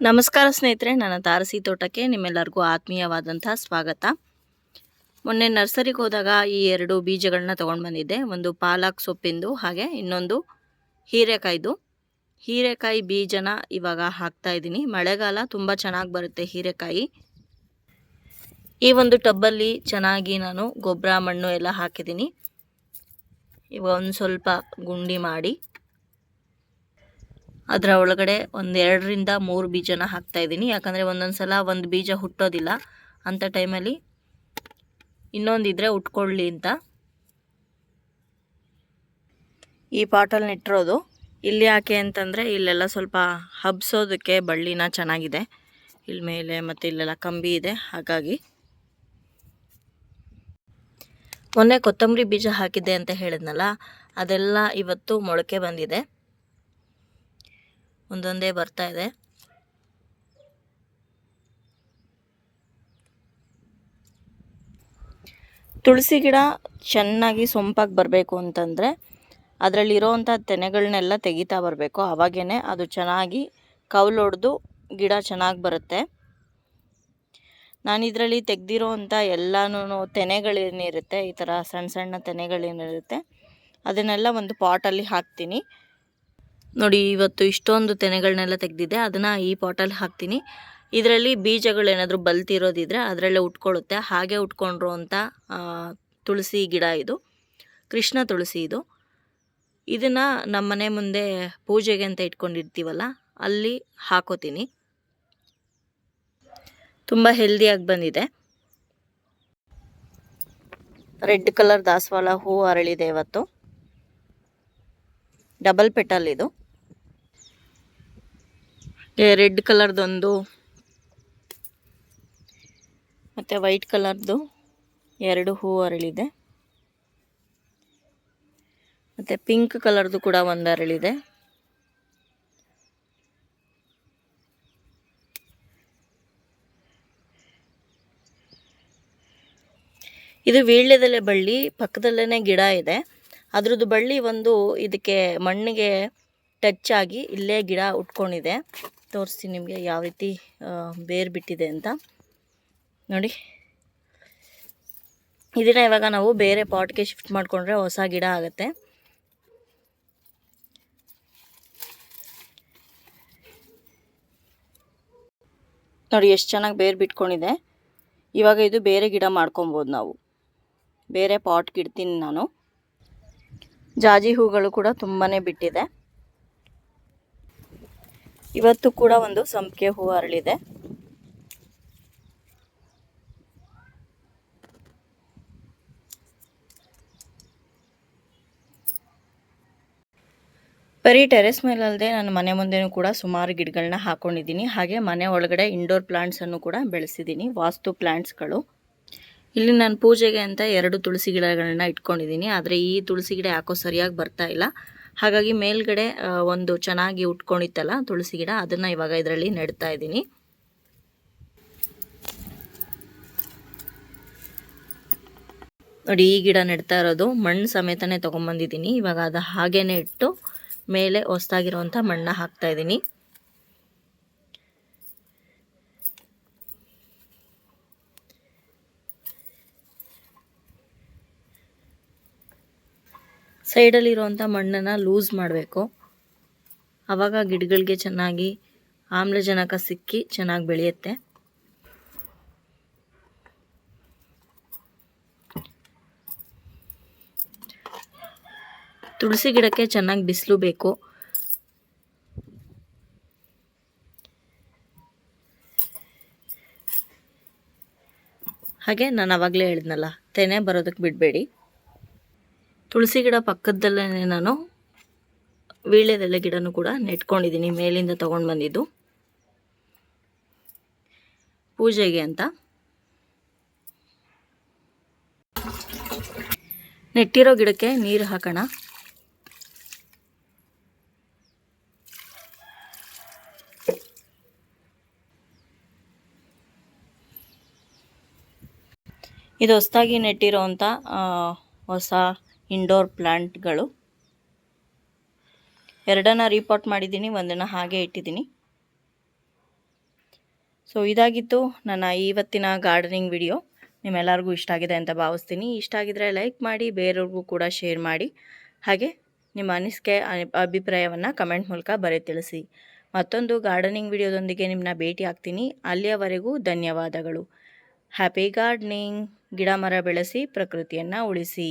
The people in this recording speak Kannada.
ನಮಸ್ಕಾರ ಸ್ನೇಹಿತರೆ, ನನ್ನ ತಾರಸಿ ತೋಟಕ್ಕೆ ನಿಮ್ಮೆಲ್ಲರಿಗೂ ಆತ್ಮೀಯವಾದಂತಹ ಸ್ವಾಗತ. ಮೊನ್ನೆ ನರ್ಸರಿಗೆ ಹೋದಾಗ ಈ ಎರಡು ಬೀಜಗಳನ್ನ ತೊಗೊಂಡು ಬಂದಿದ್ದೆ. ಒಂದು ಪಾಲಕ್ ಸೊಪ್ಪಿಂದು, ಹಾಗೆ ಇನ್ನೊಂದು ಹೀರೆಕಾಯ್ದು. ಹೀರೆಕಾಯಿ ಬೀಜನ ಇವಾಗ ಹಾಕ್ತಾ ಇದ್ದೀನಿ. ಮಳೆಗಾಲ ತುಂಬ ಚೆನ್ನಾಗಿ ಬರುತ್ತೆ ಹೀರೆಕಾಯಿ. ಈ ಒಂದು ಟಬ್ಬಲ್ಲಿ ಚೆನ್ನಾಗಿ ನಾನು ಗೊಬ್ಬರ ಮಣ್ಣು ಎಲ್ಲ ಹಾಕಿದ್ದೀನಿ. ಇವಾಗ ಒಂದು ಸ್ವಲ್ಪ ಗುಂಡಿ ಮಾಡಿ ಅದರ ಒಳಗಡೆ ಒಂದು 2ರಿಂದ 3 ಬೀಜನ ಹಾಕ್ತಾ ಇದ್ದೀನಿ. ಯಾಕಂದರೆ ಒಂದೊಂದು ಸಲ ಒಂದು ಬೀಜ ಹುಟ್ಟೋದಿಲ್ಲ, ಅಂಥ ಟೈಮಲ್ಲಿ ಇನ್ನೊಂದಿದ್ರೆ ಉಟ್ಕೊಳ್ಳಿ ಅಂತ ಈ ಪಾಟಲ್ಲಿ ನೆಟ್ಟಿರೋದು. ಇಲ್ಲಿ ಯಾಕೆ ಅಂತಂದರೆ ಇಲ್ಲೆಲ್ಲ ಸ್ವಲ್ಪ ಹಬ್ಸೋದಕ್ಕೆ ಬಳ್ಳಿನ ಚೆನ್ನಾಗಿದೆ, ಇಲ್ಲಿ ಮೇಲೆ ಮತ್ತು ಇಲ್ಲೆಲ್ಲ ಕಂಬಿ ಇದೆ. ಹಾಗಾಗಿ ಮೊನ್ನೆ ಕೊತ್ತಂಬರಿ ಬೀಜ ಹಾಕಿದ್ದೆ ಅಂತ ಹೇಳಿದ್ನಲ್ಲ, ಅದೆಲ್ಲ ಇವತ್ತು ಮೊಳಕೆ ಬಂದಿದೆ. ಒಂದೊಂದೇ ಬರ್ತಾ ಇದೆ. ತುಳಸಿ ಗಿಡ ಚೆನ್ನಾಗಿ ಸೊಂಪಾಗಿ ಬರಬೇಕು ಅಂತಂದರೆ ಅದರಲ್ಲಿರೋವಂಥ ತೆನೆಗಳನ್ನೆಲ್ಲ ತೆಗಿತಾ ಬರಬೇಕು. ಆವಾಗೇ ಅದು ಚೆನ್ನಾಗಿ ಕೌಲೊಡೆದು ಗಿಡ ಚೆನ್ನಾಗಿ ಬರುತ್ತೆ. ನಾನು ಇದರಲ್ಲಿ ತೆಗೆದಿರೋ ಅಂಥ ಎಲ್ಲನೂ ತೆನೆಗಳೇನಿರುತ್ತೆ, ಈ ಥರ ಸಣ್ಣ ಸಣ್ಣ ತೆನೆಗಳೇನಿರುತ್ತೆ, ಅದನ್ನೆಲ್ಲ ಒಂದು ಪಾಟಲ್ಲಿ ಹಾಕ್ತೀನಿ. ನೋಡಿ, ಇವತ್ತು ಇಷ್ಟೊಂದು ತೆನೆಗಳನ್ನೆಲ್ಲ ತೆಗೆದಿದ್ದೆ, ಅದನ್ನು ಈ ಪಾಟಲ್ಲಿ ಹಾಕ್ತೀನಿ. ಇದರಲ್ಲಿ ಬೀಜಗಳೇನಾದರೂ ಬಲ್ತಿರೋದಿದ್ರೆ ಅದರಲ್ಲೇ ಉಟ್ಕೊಳ್ಳುತ್ತೆ. ಹಾಗೆ ಉಟ್ಕೊಂಡ್ರು ಅಂತ ತುಳಸಿ ಗಿಡ ಇದು, ಕೃಷ್ಣ ತುಳಸಿ ಇದು. ಇದನ್ನು ನಮ್ಮ ಮನೆ ಮುಂದೆ ಪೂಜೆಗೆ ಅಂತ ಇಟ್ಕೊಂಡಿರ್ತೀವಲ್ಲ, ಅಲ್ಲಿ ಹಾಕೋತೀನಿ. ತುಂಬ ಹೆಲ್ದಿಯಾಗಿ ಬಂದಿದೆ. ರೆಡ್ ಕಲರ್ ದಾಸವಾಳ ಹೂ ಅರಳಿದೆ ಇವತ್ತು. ಡಬಲ್ ಪೆಟಲ್ ಇದು. ರೆಡ್ ಕಲರ್ದೊಂದು ಮತ್ತು ವೈಟ್ ಕಲರ್ದು 2 ಹೂ ಅರಳಿದೆ. ಮತ್ತು ಪಿಂಕ್ ಕಲರ್ದು ಕೂಡ ಒಂದು ಅರಳಿದೆ. ಇದು ವೀಳ್ಯದೆಲೆ ಬಳ್ಳಿ, ಪಕ್ಕದಲ್ಲೇ ಗಿಡ ಇದೆ. ಅದ್ರದ್ದು ಬಳ್ಳಿ ಒಂದು ಇದಕ್ಕೆ ಮಣ್ಣಿಗೆ ಟಚ್ ಆಗಿ ಇಲ್ಲೇ ಗಿಡ ಉಟ್ಕೊಂಡಿದೆ. ತೋರಿಸ್ತೀನಿ ನಿಮಗೆ ಯಾವ ರೀತಿ ಬೇರು ಬಿಟ್ಟಿದೆ ಅಂತ. ನೋಡಿ, ಇದನ್ನ ಇವಾಗ ನಾವು ಬೇರೆ ಪಾಟ್ಗೆ ಶಿಫ್ಟ್ ಮಾಡಿಕೊಂಡ್ರೆ ಹೊಸ ಗಿಡ ಆಗುತ್ತೆ. ನೋಡಿ ಎಷ್ಟು ಚೆನ್ನಾಗಿ ಬೇರು ಬಿಟ್ಕೊಂಡಿದೆ. ಇವಾಗ ಇದು ಬೇರೆ ಗಿಡ ಮಾಡ್ಕೊಬೋದು ನಾವು. ಬೇರೆ ಪಾಟ್ಗೆ ಇಡ್ತೀನಿ ನಾನು. ಜಾಜಿ ಹೂಗಳು ಕೂಡ ತುಂಬಾ ಬಿಟ್ಟಿದೆ. ಇವತ್ತು ಕೂಡ ಒಂದು ಸಂಪಿಗೆ ಹೂ ಅರಳಿದೆ. ಬರೀ ಟೆರೆಸ್ ಮೇಲಲ್ಲದೆ ನಾನು ಮನೆ ಮುಂದೆನೂ ಕೂಡ ಸುಮಾರು ಗಿಡಗಳನ್ನ ಹಾಕ್ಕೊಂಡಿದ್ದೀನಿ. ಹಾಗೆ ಮನೆ ಒಳಗಡೆ ಇಂಡೋರ್ ಪ್ಲಾಂಟ್ಸನ್ನು ಕೂಡ ಬೆಳೆಸಿದ್ದೀನಿ, ವಾಸ್ತು ಪ್ಲಾಂಟ್ಸ್ಗಳು. ಇಲ್ಲಿ ನಾನು ಪೂಜೆಗೆ ಅಂತ 2 ತುಳಸಿ ಗಿಡಗಳನ್ನ ಇಟ್ಕೊಂಡಿದ್ದೀನಿ. ಆದರೆ ಈ ತುಳಸಿ ಗಿಡ ಯಾಕೋ ಸರಿಯಾಗಿ ಬರ್ತಾ ಇಲ್ಲ. ಹಾಗಾಗಿ ಮೇಲ್ಗಡೆ ಒಂದು ಚೆನ್ನಾಗಿ ಉಟ್ಕೊಂಡಿತ್ತಲ್ಲ ತುಳಸಿ ಗಿಡ, ಅದನ್ನು ಇವಾಗ ಇದರಲ್ಲಿ ನೆಡ್ತಾ ಇದ್ದೀನಿ. ನೋಡಿ, ಈ ಗಿಡ ನೆಡ್ತಾ ಇರೋದು ಮಣ್ಣು ಸಮೇತನೇ ತೊಗೊಂಬಂದಿದ್ದೀನಿ. ಇವಾಗ ಅದು ಹಾಗೇನೆ ಇಟ್ಟು ಮೇಲೆ ಹೊಸದಾಗಿರುವಂಥ ಮಣ್ಣ ಹಾಕ್ತಾ ಇದ್ದೀನಿ. ಸೈಡಲ್ಲಿರುವಂಥ ಮಣ್ಣನ್ನು ಲೂಸ್ ಮಾಡಬೇಕು. ಆವಾಗ ಗಿಡಗಳಿಗೆ ಚೆನ್ನಾಗಿ ಆಮ್ಲಜನಕ ಸಿಕ್ಕಿ ಚೆನ್ನಾಗಿ ಬೆಳೆಯುತ್ತೆ. ತುಳಸಿ ಗಿಡಕ್ಕೆ ಚೆನ್ನಾಗಿ ಬಿಸಿಲು ಬೇಕು. ಹಾಗೆ ನಾನು ಆವಾಗಲೇ ಹೇಳಿದ್ನಲ್ಲ, ತೆನೆ ಬರೋದಕ್ಕೆ ಬಿಡಬೇಡಿ. ತುಳಸಿ ಗಿಡ ಪಕ್ಕದಲ್ಲೇ ನಾನು ವೀಳ್ಯದೆಲೆ ಗಿಡನೂ ಕೂಡ ನೆಟ್ಕೊಂಡಿದ್ದೀನಿ, ಮೇಲಿಂದ ತೊಗೊಂಡು ಬಂದಿದ್ದು ಪೂಜೆಗೆ ಅಂತ. ನೆಟ್ಟಿರೋ ಗಿಡಕ್ಕೆ ನೀರು ಹಾಕೋಣ. ಇದು ಹೊಸದಾಗಿ ನೆಟ್ಟಿರೋವಂಥ ಹೊಸ ಇಂಡೋರ್ ಪ್ಲಾಂಟ್ಗಳು. 2 ರೀಪಾಟ್ ಮಾಡಿದ್ದೀನಿ, 1 ಹಾಗೆ ಇಟ್ಟಿದ್ದೀನಿ. ಸೊ ಇದಾಗಿತ್ತು ನನ್ನ ಇವತ್ತಿನ ಗಾರ್ಡನಿಂಗ್ ವಿಡಿಯೋ. ನಿಮ್ಮೆಲ್ಲರಿಗೂ ಇಷ್ಟ ಆಗಿದೆ ಅಂತ ಭಾವಿಸ್ತೀನಿ. ಇಷ್ಟ ಆಗಿದರೆ ಲೈಕ್ ಮಾಡಿ, ಬೇರೆಯವ್ರಿಗೂ ಕೂಡ ಶೇರ್ ಮಾಡಿ. ಹಾಗೆ ನಿಮ್ಮ ಅನಿಸಿಕೆ ಅಭಿಪ್ರಾಯವನ್ನು ಕಮೆಂಟ್ ಮೂಲಕ ತಿಳಿಸಿ. ಮತ್ತೊಂದು ಗಾರ್ಡನಿಂಗ್ ವಿಡಿಯೋದೊಂದಿಗೆ ನಿಮ್ಮನ್ನ ಭೇಟಿ ಆಗ್ತೀನಿ. ಅಲ್ಲಿಯವರೆಗೂ ಧನ್ಯವಾದಗಳು. Happy gardening. ಗಿಡ ಮರ ಬೆಳೆಸಿ ಪ್ರಕೃತಿಯನ್ನು ಉಳಿಸಿ.